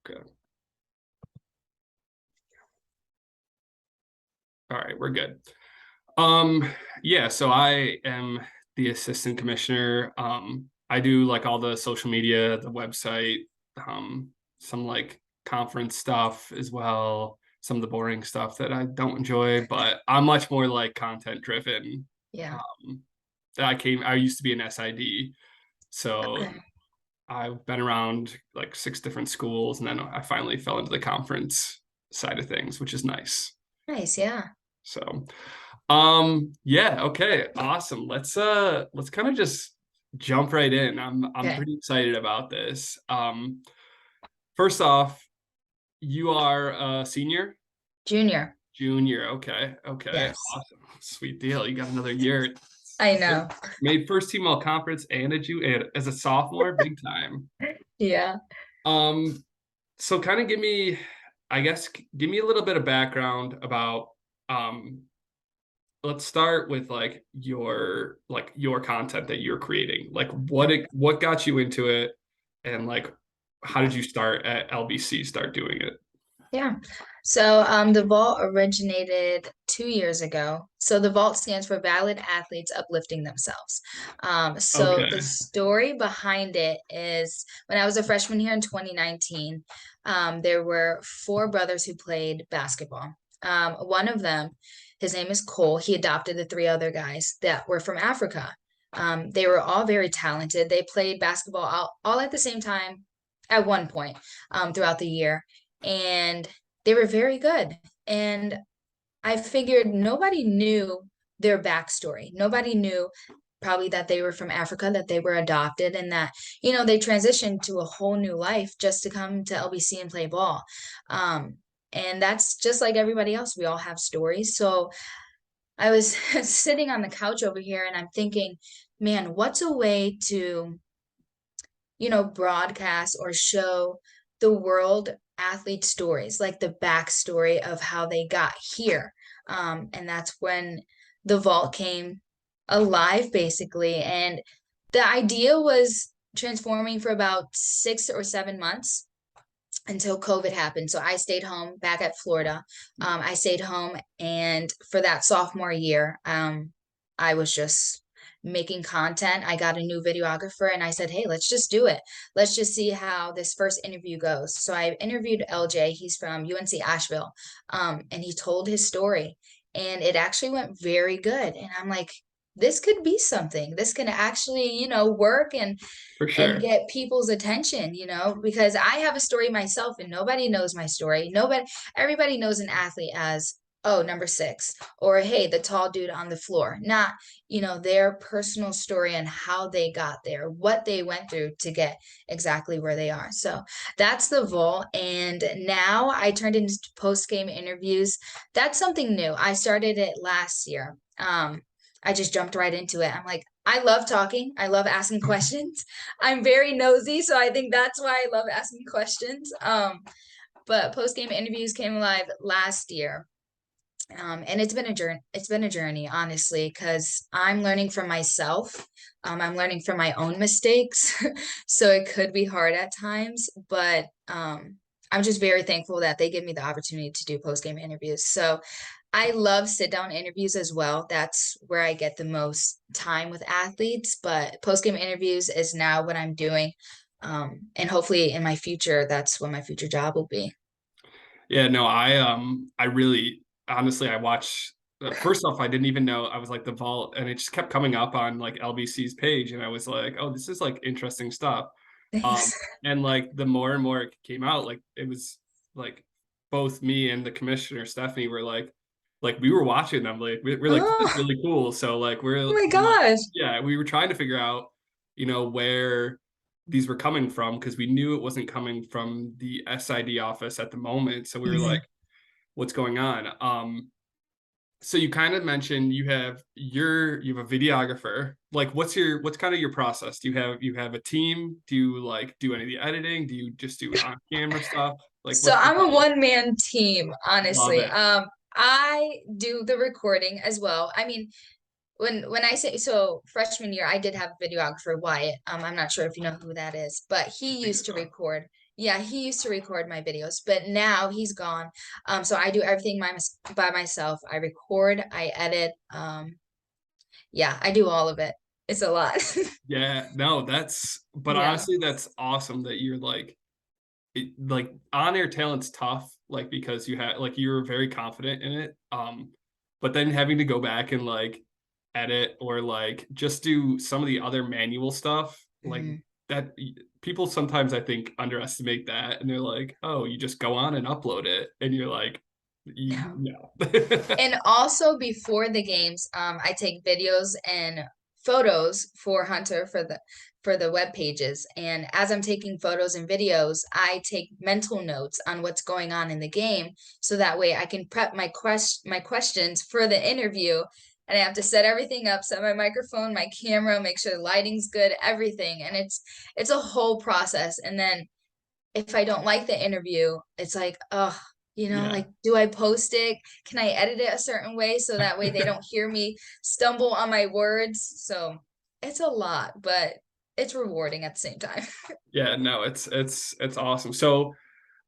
Okay. All right, we're good. Um, yeah, so I am the assistant commissioner. I do like all the social media, the website, um, some like conference stuff as well, some of the boring stuff that I don't enjoy, but I'm much more like content driven. Yeah. Um, I used to be an SID, so Okay. I've been around like six different schools, and then I finally fell into the conference side of things, which is nice. Nice. Yeah. So, yeah, okay, awesome. Let's kind of just jump right in. I'm Okay. pretty excited about this. First off, you are a senior, Junior. junior. Okay, okay, Yes. awesome, sweet deal. You got another year. I Made know. made first team all conference and and as a sophomore, big time. Yeah. Um, so kind of I guess, give me a little bit of background about um let's start with your content that you're creating. Like what got you into it, and like how did you start at LBC start doing it? Yeah. So the vault originated 2 years ago. So the vault stands for Valid Athletes Uplifting Themselves. So the Okay. story behind it is when I was a freshman here in 2019, there were four brothers who played basketball. One of them, his name is Cole. He adopted the three other guys that were from Africa. They were all very talented. They played basketball all at the same time at one point throughout the year, and they were very good. And I figured nobody knew their backstory. Nobody knew probably that they were from Africa, that they were adopted, and that, they transitioned to a whole new life just to come to LBC and play ball. Um, and that's just like everybody else. We all have stories. So I was sitting on the couch over here and I'm thinking, man, what's a way to broadcast or show the world athlete stories, like the backstory of how they got here. And that's when the vault came alive, basically. And the idea was transforming for about 6 or 7 months until COVID happened. So I stayed home back at Florida. I stayed home, and for that sophomore year, I was just making content. I got a new videographer, and I said, "Hey, let's just do it. Let's just see how this first interview goes." So I interviewed LJ. He's from UNC Asheville, and he told his story, and it actually went very good. And I'm like, this could be something. This can actually, work For and sure. get people's attention, because I have a story myself and nobody knows my story. Everybody knows an athlete as, oh, number six, or hey, the tall dude on the floor, not, their personal story and how they got there, what they went through to get exactly where they are. So that's the vault. And now I turned into post-game interviews. That's something new. I started it last year. I just jumped right into it. I'm like, I love talking. I love asking questions. I'm very nosy, so I think that's why I love asking questions. But post game interviews came alive last year. And it's been a journey. It's been a journey, honestly, because I'm learning from myself. I'm learning from my own mistakes, so it could be hard at times. But I'm just very thankful that they give me the opportunity to do post game interviews. So I love sit down interviews as well. That's where I get the most time with athletes. But post game interviews is now what I'm doing. And hopefully in my future, that's what my future job will be. Yeah, no, I really honestly I watched first off, I didn't even know I was like the vault, and it just kept coming up on like LBC's page, and I was like, oh, this is like interesting stuff. Um, Thanks. and like the more and more it came out, like it was like both me and the commissioner Stephanie were like we were watching them, like we're like, this is Oh, really cool. So like oh my gosh. yeah, we were trying to figure out, where these were coming from, because we knew it wasn't coming from the SID office at the moment. So we were like, Mhm. what's going on? So you kind of mentioned you have a videographer. Like what's kind of your process? Do you have a team? Do you like do any of the editing? Do you just do on camera stuff? Like So what's the I'm a deal? one-man team, Love honestly. it. I do the recording as well. I mean, when I say so, freshman year, I did have a videographer, Wyatt. I'm not sure if you know who that is, but he I think used to so. record. Yeah, he used to record my videos, but now he's gone. So I do everything by myself. I record, I edit. Yeah, I do all of it. It's a lot. Yeah, no, but Yeah. honestly, that's awesome that you're like on-air talent's tough, like because you're very confident in it. But then having to go back and like edit or like just do some of the other manual stuff, like Mhm. that people sometimes I think underestimate that and they're like, oh, you just go on and upload it. And you're like, you No. no. And also before the games, I take videos and photos for Hunter for the web pages. And as I'm taking photos and videos, I take mental notes on what's going on in the game, so that way I can prep my questions for the interview. And I have to set everything up, set my microphone, my camera, make sure the lighting's good, everything. And it's a whole process. And then if I don't like the interview, it's like, oh, Yeah. like, do I post it? Can I edit it a certain way so that way they don't hear me stumble on my words? So it's a lot, but it's rewarding at the same time. Yeah, no, it's awesome. So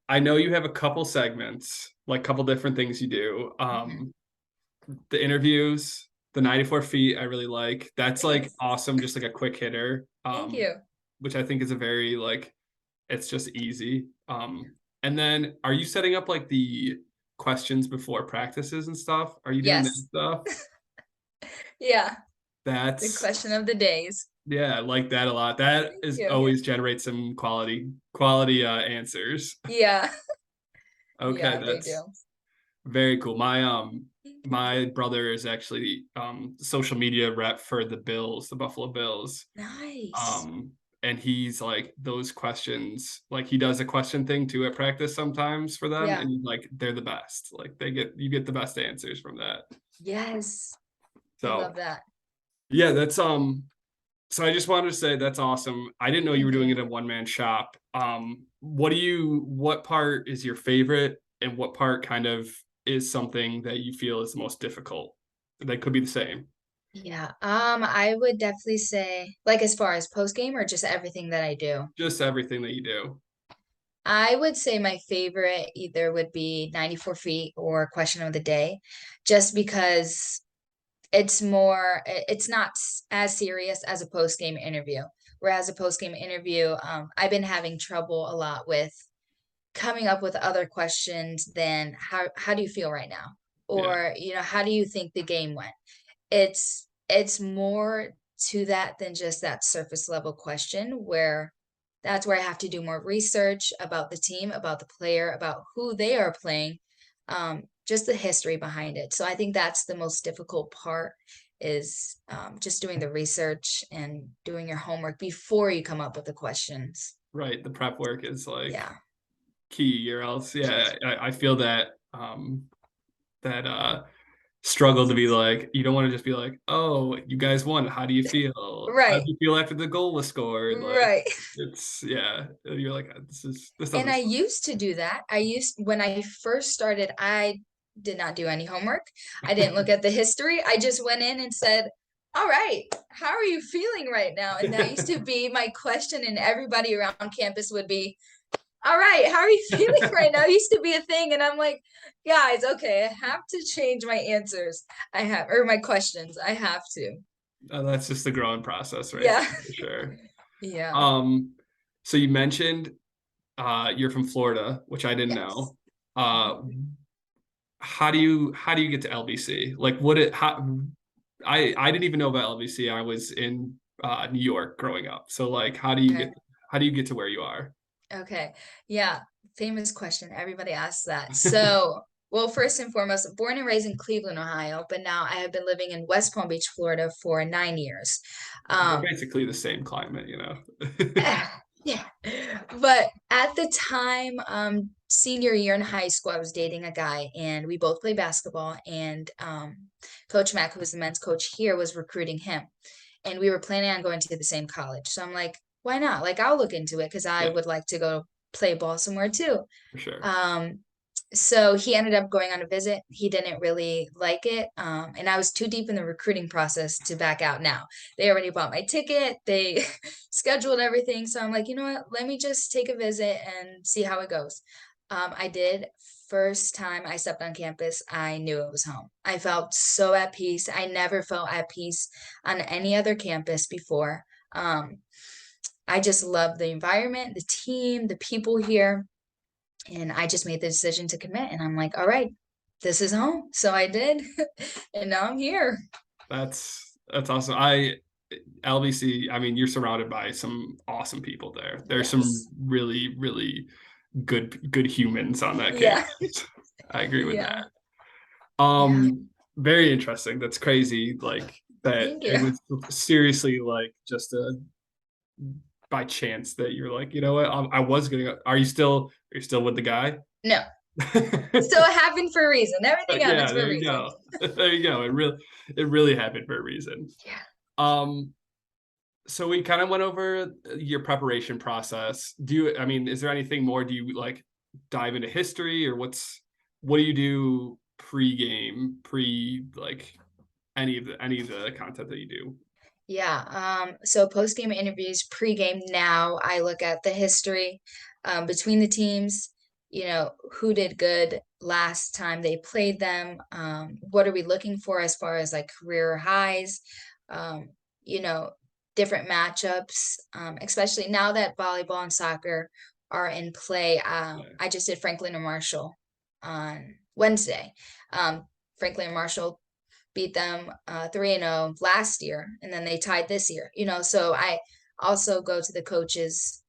I know you have a couple segments, like couple different things you do. Mhm. The interviews, the 94 feet, I really like. That's like Thanks. awesome, just like a quick hitter. Thank you. Which I think is a very like it's just easy. And then are you setting up like the questions before practices and stuff? Are you doing that Yes. stuff? Yeah. The That's question of the days. yeah, I like that a lot. That Thank is you. always generates some quality answers. Yeah. Okay, Yeah, they that's do. very cool. Thank you. My brother is actually social media rep for the Bills, the Buffalo Bills. Nice. Um and he's like those questions, like he does a question thing too at practice sometimes for them Yeah. and he's like they're the best. Like you get the best answers from that. Yes. I So, love that. yeah, that's so I just wanted to say that's awesome. I didn't know you were Thank doing you. it in one man shop. What part is your favorite and what part kind of is something that you feel is the most difficult? They could be the same. Yeah, I would definitely say, like, as far as post game or just everything that I do. Just everything that you do. I would say my favorite either would be 94 feet or question of the day, just because it's not as serious as a post game interview. Whereas a post game interview, I've been having trouble a lot with coming up with other questions than how do you feel right now? Yeah. Or, how do you think the game went? It's more to that than just that surface level question where that's where I have to do more research about the team, about the player, about who they are playing, just the history behind it. So I think that's the most difficult part is just doing the research and doing your homework before you come up with the questions. Right. The prep work is like Yeah. key or else yeah, I feel that that struggle to be like you don't want to just be like, oh, you guys won, how do you feel, how do Right. you feel after the goal was scored, like Right. it's yeah, you're like this And doesn't I suck. used to do that. When I first started, I did not do any homework. I didn't look at the history. I just went in and said, "All right, how are you feeling right now?" And that used to be my question, and everybody around campus would be, "All right, how are you feeling right now?" It used to be a thing, and I'm like, "Guys, okay, I have to change my answers. Or my questions. I have to." That's just the growing process right Yeah. there for sure. Yeah. um so you mentioned you're from Florida, which I didn't Yes. know. uh how do you get to LBC? Like what it how I didn't even know about LBC. I was in New York growing up. So like Okay. how do you get to where you are? Okay. Yeah. Famous question. Everybody asks that. So, well, first and foremost, born and raised in Cleveland, Ohio, but now I have been living in West Palm Beach, Florida for 9 years. They're Um, basically the same climate, you know. yeah. But at the time, senior year in high school, I was dating a guy and we both played basketball. And Coach Mack, who was the men's coach here, was recruiting him. And we were planning on going to the same college. So I'm like, why not? Like, I'll look into it because I Yeah, would like to go play ball somewhere too. for sure. Um, So he ended up going on a visit. He didn't really like it. And I was too deep in the recruiting process to back out now. They already bought my ticket, they scheduled everything. So I'm like, you know what? Let me just take a visit and see how it goes. I did. First time I stepped on campus, I knew it was home. I felt so at peace. I never felt at peace on any other campus before. Um, I just love the environment, the team, the people here. And I just made the decision to commit. And I'm like, all right, this is home. So I did. And now I'm here. That's awesome. I LBC, I mean, you're surrounded by some awesome people there. There's some Yes. really good humans on that Yeah. campus. I agree with Yeah. that. Yeah. Very interesting. That's crazy. Like that Thank it you. was seriously like just a by chance that you're like, you know what? I was gonna. Are you still with the guy? No. So it happened for a reason. Everything happens Yeah, for a there you reason. go. There you go. It really happened for a reason. Yeah. Um, so we kind of went over your preparation process. I mean, is there anything more? Do you like dive into history or what do you do pre-game, pre like any of the content that you do? Yeah. So post-game interviews, pre-game now, I look at the history between the teams, who did good last time they played them. What are we looking for as far as like career highs? Um, you know, different matchups, especially now that volleyball and soccer are in play. Yeah. I just did Franklin and Marshall on Wednesday. Franklin and Marshall beat them 3-0 last year, and then they tied this year. So I also go to the coach's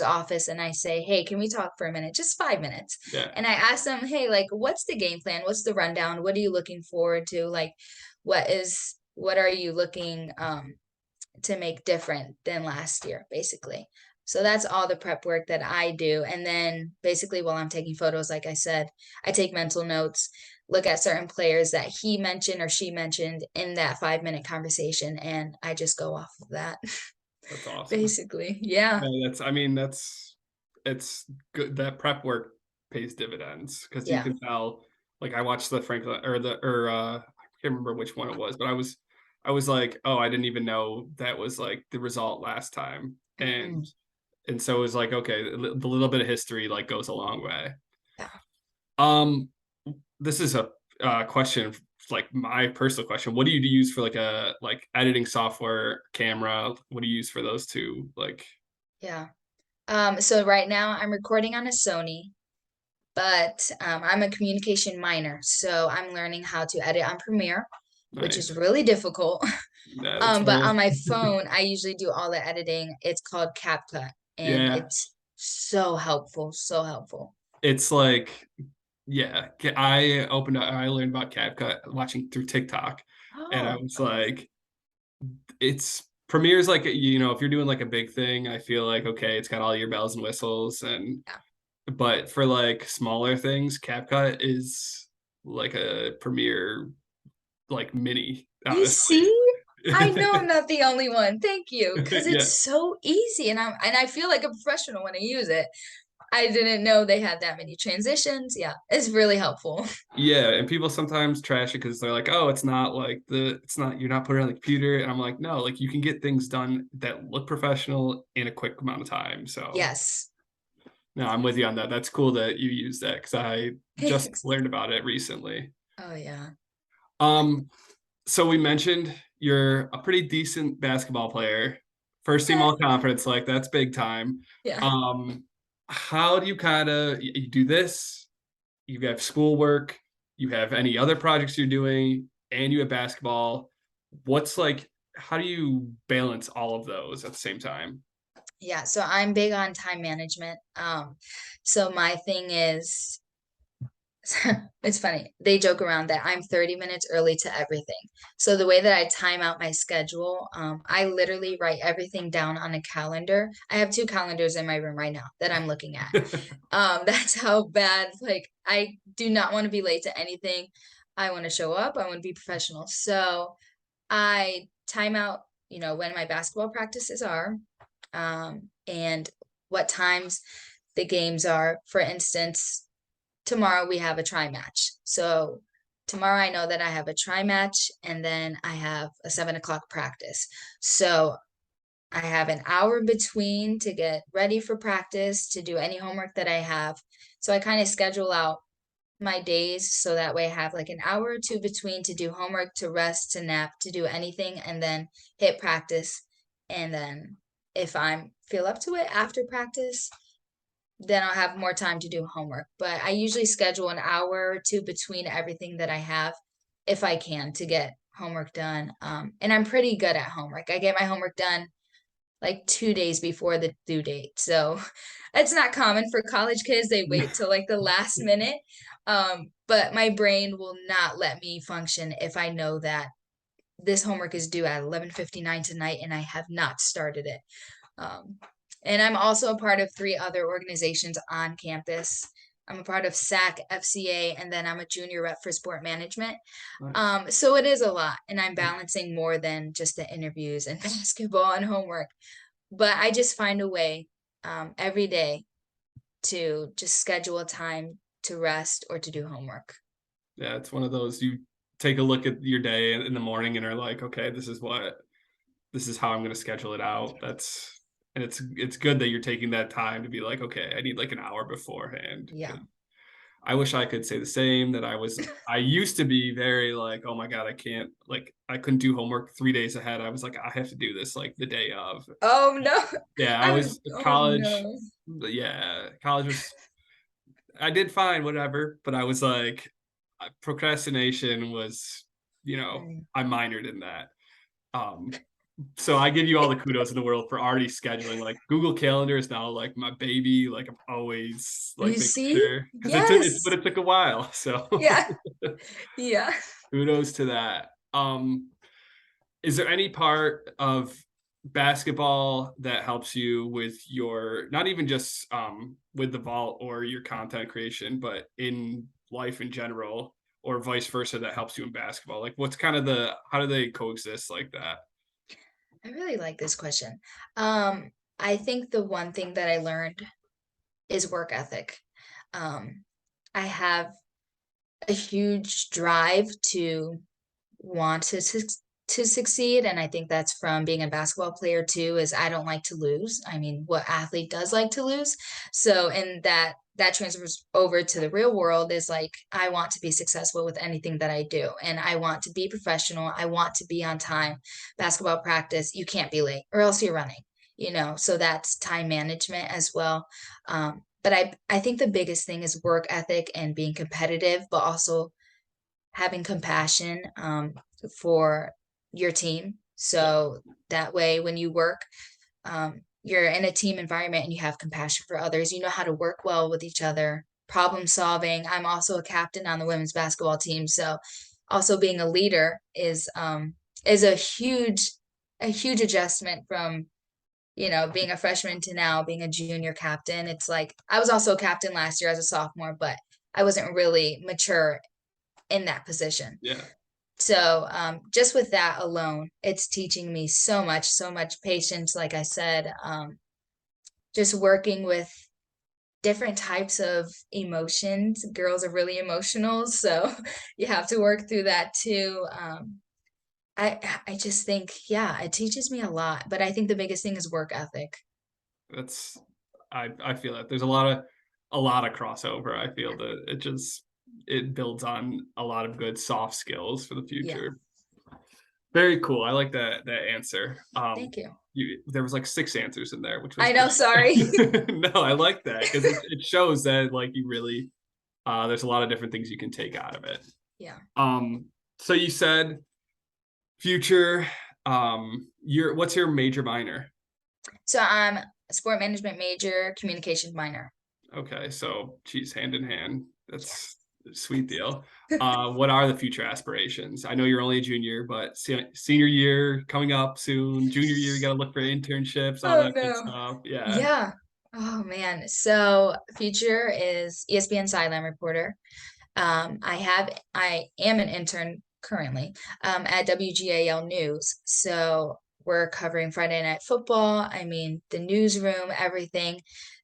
office and I say, "Hey, can we talk for a minute? Just 5 minutes." Yeah. And I ask them, "Hey, like, what's the game plan? What's the rundown? What are you looking forward to? Like, what are you looking to make different than last year, basically?" So that's all the prep work that I do. And then basically while I'm taking photos, like I said, I take mental notes, look at certain players that he mentioned or she mentioned in that 5 minute conversation, and I just go off of that. That's awesome. Basically. Yeah. No, I mean, it's good that prep work pays dividends because you Yeah. can tell. Like I watched the Franklin or I can't remember which one it was, but I was like, oh, I didn't even know that was like the result last time, and Mm, and so it was like, okay, the little bit of history like goes a long way. yeah. Um, this is a question, like my personal question. What do you use for like a like editing software, camera? What do you use for those two? Like, Yeah. So right now I'm recording on a Sony, but I'm a communication minor, so I'm learning how to edit on Premiere, which is nice. really difficult. Yeah, it's But on very my phone, I usually do all the editing. It's called CapCut, and yeah. it's so helpful, so helpful. It's like yeah. I learned about CapCut watching through TikTok, and I Oh, was okay. like, it's Premiere's like if you're doing like a big thing, I feel like okay, it's got all your bells and whistles, and Yeah. but for like smaller things, CapCut is like a Premiere like mini, You honestly. see? I know I'm not the only one. Thank you, because Yeah. it's so easy, and I feel like a professional when I use it. I didn't know they had that many transitions. Yeah, it's really helpful. Yeah, and people sometimes trash it because they're like, "Oh, it's not you're not putting it on the computer." And I'm like, "No, like you can get things done that look professional in a quick amount of time." So, Yes. no, I'm with you on that. That's cool that you use that because I just Thanks. learned about it recently. Oh yeah. Um, so we mentioned you're a pretty decent basketball player, first team Eh, all conference, like that's big time. yeah. Um, how do you kind of you do this? You have schoolwork, you have any other projects you're doing, and you have basketball. What's like, how do you balance all of those at the same time? Yeah, so I'm big on time management. So my thing is it's funny. They joke around that I'm 30 minutes early to everything. So the way that I time out my schedule, I literally write everything down on a calendar. I have two calendars in my room right now that I'm looking at. That's how bad, like, I do not want to be late to anything. I want to show up. I want to be professional. So I time out, when my basketball practices are, and what times. the games are. For instance, tomorrow we have a tri match. So tomorrow I know that I have a tri match and then I have a 7 o'clock practice. So I have an hour between to get ready for practice, to do any homework that I have. So I kind of schedule out my days so that way I have like an hour or two between to do homework, to rest, to nap, to do anything, and then hit practice. And then if I feel up to it after practice, then I'll have more time to do homework. But I usually schedule an hour or two between everything that I have, if I can, to get homework done. And I'm pretty good at homework. I get my homework done like 2 days before the due date. So it's not common for college kids. They wait till like the last minute. But my brain will not let me function if I know that this homework is due at 11:59 tonight and I have not started it. Um, and I'm also a part of 3 other organizations on campus. I'm a part of SAC, FCA, and then I'm a junior rep for sport management. Nice. So it is a lot, and I'm balancing more than just the interviews and basketball and homework. But I just find a way every day to just schedule a time to rest or to do homework. Yeah, it's one of those you take a look at your day in the morning and are like, okay, this is how I'm going to schedule it out. That's and it's good that you're taking that time to be like, okay, I need like an hour beforehand. Yeah. 'Cause I wish I could say the same that I used to be very like, oh my God, I can't like I couldn't do homework 3 days ahead. I was like, I have to do this like the day of. Oh no. Yeah, I I'm was oh college. no. Yeah, college was I did fine, whatever, but I was like, procrastination was, Mm. I minored in that. Um, so I give you all the kudos in the world for already scheduling. Like Google Calendar is now like my baby. Like I'm always like You making see? sure because but Yes. it took a while. So Yeah. Yeah. kudos to that. Is there any part of basketball that helps you with your not even just with the vault or your content creation, but in life in general, or vice versa that helps you in basketball? Like what's kind of the how do they coexist like that? I really like this question. Um, I think the one thing that I learned is work ethic. Um, I have a huge drive to want to succeed, and I think that's from being a basketball player too, is I don't like to lose. I mean, what athlete does like to lose? So, and that transfers over to the real world is like I want to be successful with anything that I do, and I want to be professional. I want to be on time. Basketball practice, you can't be late or else you're running, so that's time management as well. But I think the biggest thing is work ethic and being competitive, but also having compassion for your team. Yeah. So that way, when you work, you're in a team environment and you have compassion for others. You know how to work well with each other, problem solving. I'm also a captain on the women's basketball team, so also being a leader is a huge adjustment from being a freshman to now being a junior captain. It's like I was also a captain last year as a sophomore, but I wasn't really mature in that position. Yeah. So just with that alone, it's teaching me so much patience. Like I said, just working with different types of emotions. Girls are really emotional, so you have to work through that too. I just think, yeah, it teaches me a lot. But I think the biggest thing is work ethic. That's I feel that there's a lot of crossover. I feel that it builds on a lot of good soft skills for the Yeah, future. Very cool. I like that answer. thank you. There was like 6 answers in there, which was I know, great. sorry. No, I like that because it shows that like you really there's a lot of different things you can take out of it. Yeah. Um, so you said future, what's your major minor? So I'm a sport management major, communications minor. Okay, so geez, hand in hand. Yeah. That's a sweet deal. What are the future aspirations? I know you're only a junior, but senior year coming up soon. Junior year, you got to look for internships, all Oh that good no. stuff. Yeah. Yeah. Oh man. So future is ESPN sideline reporter. I am an intern currently at WGAL News. So we're covering Friday Night Football. I mean, the newsroom, everything.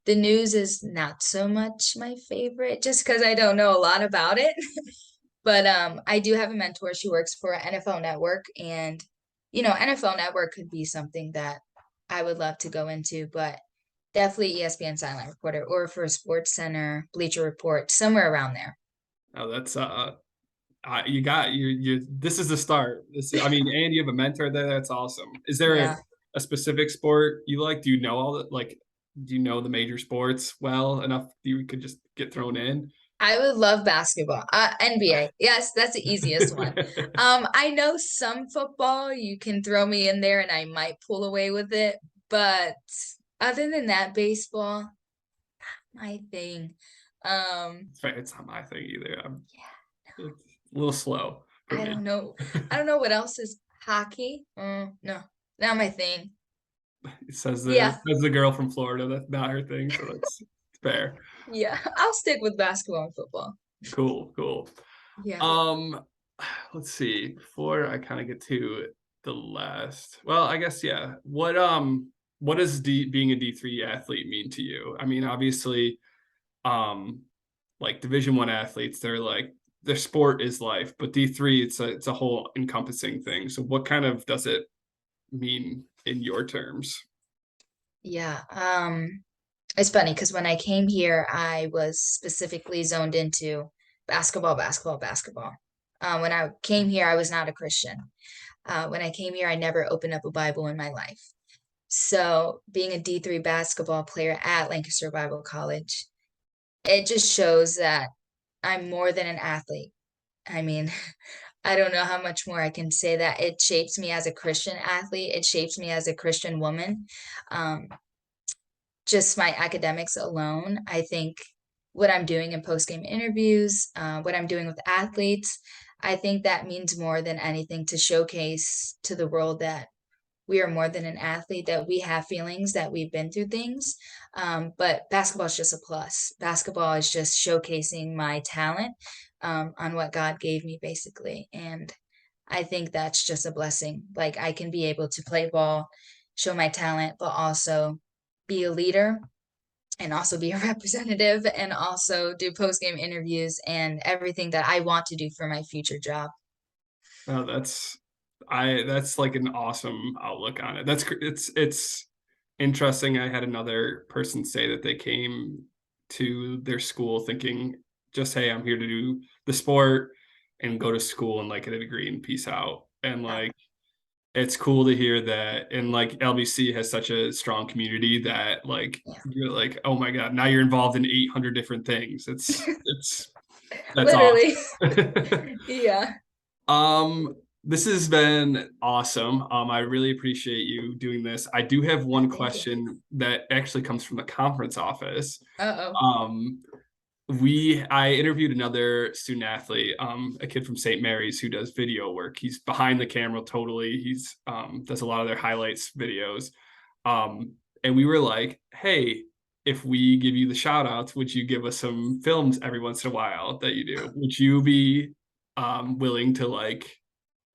The news is not so much my favorite just because I don't know a lot about it. But I do have a mentor. She works for NFL Network, and NFL Network could be something that I would love to go into, but definitely ESPN Silent Reporter or for Sports Center, Bleacher Report, somewhere around there. Oh, that's you got you. This is the start. I mean, and you have a mentor there. That's awesome. Is there Yeah. a specific sport you like? Do you know all the like? Do you know the major sports well enough you could just get thrown in? I would love basketball. NBA. Yes, that's the easiest one. I know some football, you can throw me in there and I might pull away with it, but other than that, baseball, my thing. Um, It's not my thing either. yeah, It's a little slow for I me. don't know. I don't know what else is hockey. No, not my thing. Yeah, It says the girl from Florida. That's not her thing, so that's fair. yeah. I'll stick with basketball and football. Cool, cool. Yeah. Um, let's see. Before I kind of get to the last, well, I guess yeah. What does being a D3 athlete mean to you? I mean, obviously, um, like Division 1 athletes, they're like their sport is life, but D3, it's a whole encompassing thing. So, what kind of does it mean in your terms? Yeah. It's funny because when I came here, I was specifically zoned into basketball, basketball, basketball. When I came here, I was not a Christian. When I came here, I never opened up a Bible in my life. So, being a D3 basketball player at Lancaster Bible College, it just shows that I'm more than an athlete. I mean, I don't know how much more I can say that. It shapes me as a Christian athlete. It shapes me as a Christian woman. Um, just my academics alone, I think what I'm doing in post game interviews, what I'm doing with athletes, I think that means more than anything to showcase to the world that we are more than an athlete, that we have feelings, that we've been through things. But basketball is just a plus. Basketball is just showcasing my talent on what God gave me, basically. And I think that's just a blessing. Like I can be able to play ball, show my talent, but also be a leader and also be a representative and also do post game interviews and everything that I want to do for my future job. Oh, that's like an awesome outlook on it. It's interesting. I had another person say that they came to their school thinking just, hey, I'm here to do the sport and go to school and like get a degree and peace out. And Yeah. like it's cool to hear that, and like LBC has such a strong community that like Yeah. you're like, oh my God, now you're involved in 800 different things. It's that's Literally. awesome. Yeah. This has been awesome. I really appreciate you doing this. I do have one Thank you. question that actually comes from the conference office. Uh-oh. Um, I interviewed another student athlete, a kid from St. Mary's who does video work. He's behind the camera totally. He's does a lot of their highlights videos. And we were like, hey, if we give you the shout outs, would you give us some films every once in a while that you do? Would you be willing to like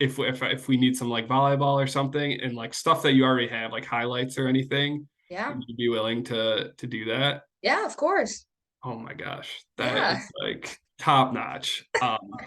if we need some like volleyball or something and like stuff that you already have, like highlights or anything, Yeah. would you be willing to do that? Yeah, of course. Oh my gosh, that Yeah. is like top notch. Yeah, it's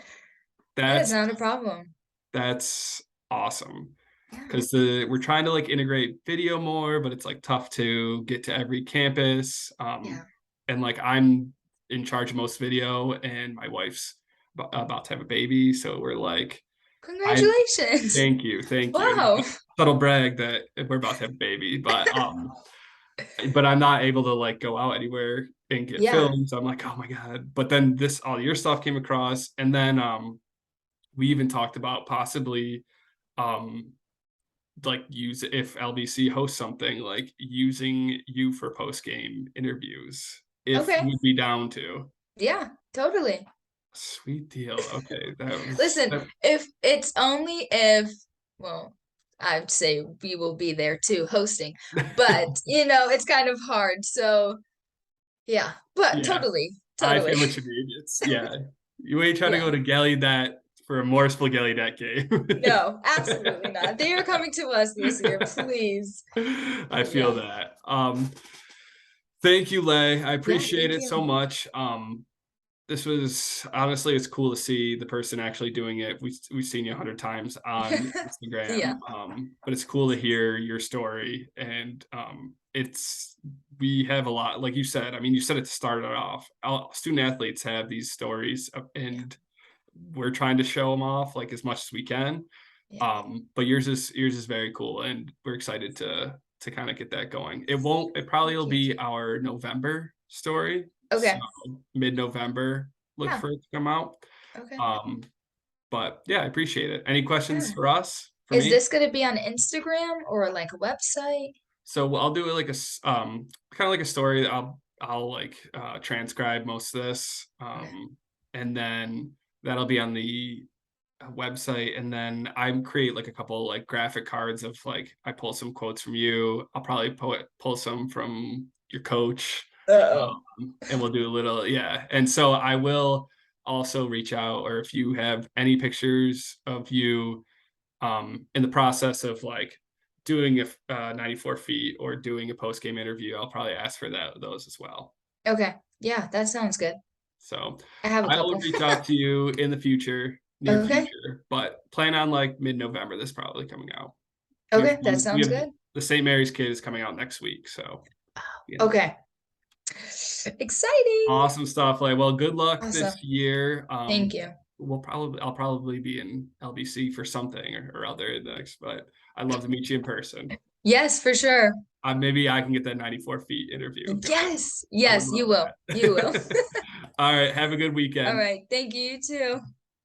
That's not a problem. that's awesome Yeah. because the we're trying to like integrate video more, but it's like tough to get to every campus. Yeah. And like I'm in charge of most video, and my wife's about to have a baby, so we're like, I Congratulations. thank you. Wow. Subtle brag that we're about to have a baby, but I'm not able to like go out anywhere and get Yeah. filmed. So I'm like, oh my God. But then this all your stuff came across. And then we even talked about possibly um like use if LBC hosts something like using you for post game interviews if Okay. you'd be down to. Yeah, totally. Sweet deal. Okay. That was Listen, if it's only if, well, I'd say we will be there too hosting, but it's kind of hard. So yeah, but yeah. totally, I totally. feel what you mean. It's yeah. You ain't trying to Yeah. go to Gallaudet for a more Gallaudet game. No, absolutely not. They are coming to us this year, please. I feel Yeah. that. Thank you, Lay. I Yeah, appreciate thank it so you. much. This was honestly, it's cool to see the person actually doing it. We've seen you 100 times on Instagram, Yeah, but it's cool to hear your story. And it's we have a lot, like you said. I mean, you said it started off. Student athletes have these stories, yeah, and we're trying to show them off like as much as we can. yeah. But yours is very cool, and we're excited to kind of get that going. It probably Thank will you. be our November story. So Okay. mid-November, look Yeah. for it to come out. Okay. Um, but yeah, I appreciate it. Any questions Yeah. for us, for Is me? this gonna be on Instagram or like a website? So I'll do it like kind of like a story. I'll like transcribe most of this, Okay. and then that'll be on the website. And then I create like a couple like graphic cards of like I pull some quotes from you. I'll probably pull some from your coach, Uh-oh. and we'll do a little, yeah. And so I will also reach out, or if you have any pictures of you in the process of like doing a 94 feet or doing a post game interview, I'll probably ask for those as well. Okay. Yeah, that sounds good. So I have a I will couple. reach out to you in the future, near Okay. future, but plan on like mid-November. This probably coming out. Okay, that We sounds have good. the St. Mary's Kid is coming out next week, so you know, Okay. Exciting. awesome stuff. Like, well, good luck Awesome. this year. Thank you. I'll probably be in LBC for something or other next, but I'd love to meet you in person. Yes, for sure. Maybe I can get that 94 feet interview going. Yes. I would Yes, you love will. You will. that. All right. Have a good All weekend. right. Thank you. You too.